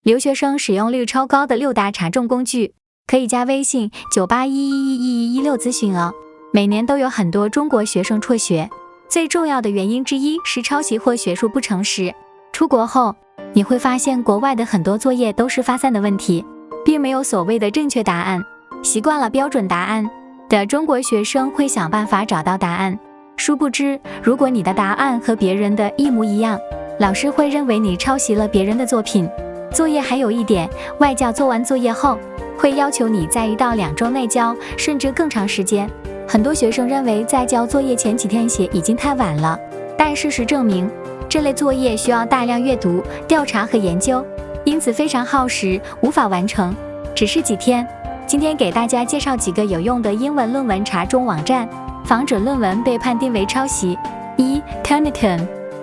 留学生使用率超高的6大查重工具，可以加微信98111116咨询哦。每年都有很多中国学生辍学，最重要的原因之一是抄袭或学术不诚实。出国后，你会发现国外的很多作业都是发散的问题，并没有所谓的正确答案。习惯了标准答案的中国学生会想办法找到答案，殊不知，如果你的答案和别人的一模一样，老师会认为你抄袭了别人的作品。作业还有一点，外教做完作业后，会要求你在1到2周内交，甚至更长时间。很多学生认为在交作业前几天写已经太晚了，但事实证明，这类作业需要大量阅读、调查和研究，因此非常耗时，无法完成，只是几天。今天给大家介绍几个有用的英文论文查重网站，防止论文被判定为抄袭。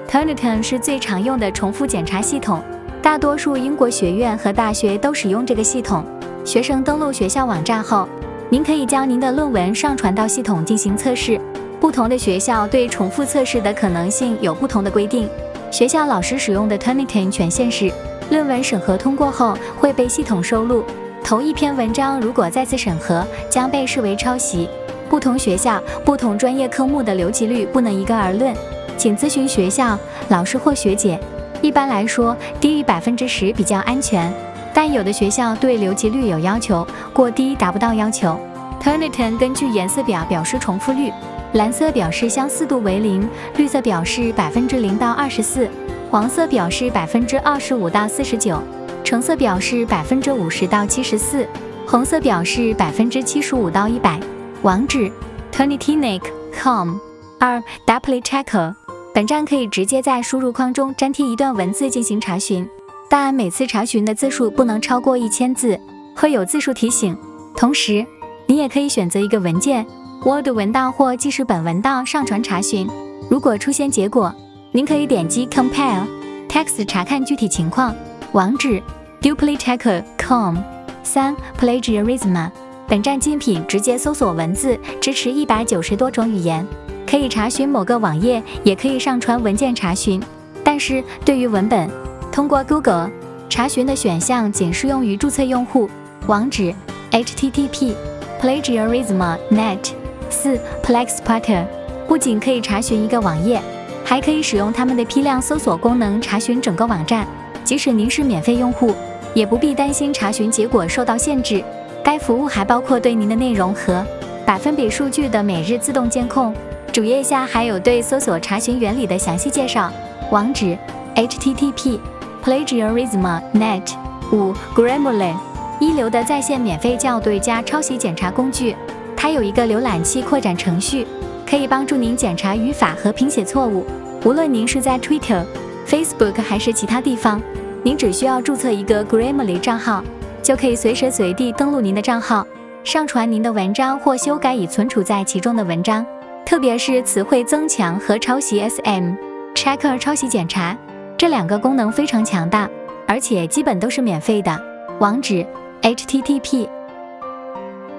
Turnitin 是最常用的重复检查系统，大多数英国学院和大学都使用这个系统。学生登录学校网站后，您可以将您的论文上传到系统进行测试。不同的学校对重复测试的可能性有不同的规定。学校老师使用的 Turnitin 权限是，论文审核通过后会被系统收录，头一篇文章如果再次审核，将被视为抄袭。不同学校、不同专业科目的留级率不能一概而论，请咨询学校、老师或学姐。一般来说，低于10%比较安全，但有的学校对留级率有要求，过低达不到要求。Turnitin 根据颜色表表示重复率，蓝色表示相似度为0，绿色表示0%到24%，黄色表示25%到49%，橙色表示50%到74%，红色表示75%到100%。网址 Turnitin.com。 2. DupliChecker。 本站可以直接在输入框中粘贴一段文字进行查询，但每次查询的字数不能超过1000字，会有字数提醒。同时，你也可以选择一个文件 Word 文档或记事本文档上传查询。如果出现结果，您可以点击 Compare Text 查看具体情况。网址 DupliChecker.com。 3. Plagiarism。 本站精品直接搜索文字，支持190多种语言，可以查询某个网页，也可以上传文件查询。但是对于文本，通过 Google 查询的选项仅适用于注册用户。网址 http plagiarism.net。 4. Plexspotter。 不仅可以查询一个网页，还可以使用他们的批量搜索功能查询整个网站。即使您是免费用户，也不必担心查询结果受到限制。该服务还包括对您的内容和百分比数据的每日自动监控。主页下还有对搜索查询原理的详细介绍。网址 http plagiarism.net。 5. Grammarly。 一流的在线免费校对加抄袭检查工具，它有一个浏览器扩展程序，可以帮助您检查语法和拼写错误。无论您是在 Twitter、Facebook 还是其他地方，您只需要注册一个 Grammarly 账号，就可以随时随地登录您的账号，上传您的文章或修改已存储在其中的文章。特别是词汇增强和抄袭 SM、Checker 抄袭检查，这2个功能非常强大，而且基本都是免费的。网址 http。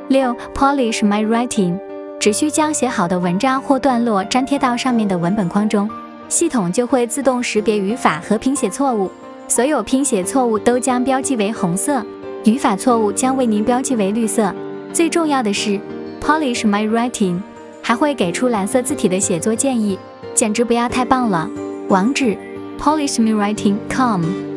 6. Polish My Writing。 只需将写好的文章或段落粘贴到上面的文本框中，系统就会自动识别语法和拼写错误，所有拼写错误都将标记为红色，语法错误将为您标记为绿色。最重要的是 Polish My Writing还会给出蓝色字体的写作建议，简直不要太棒了。网址 polishmywriting.com。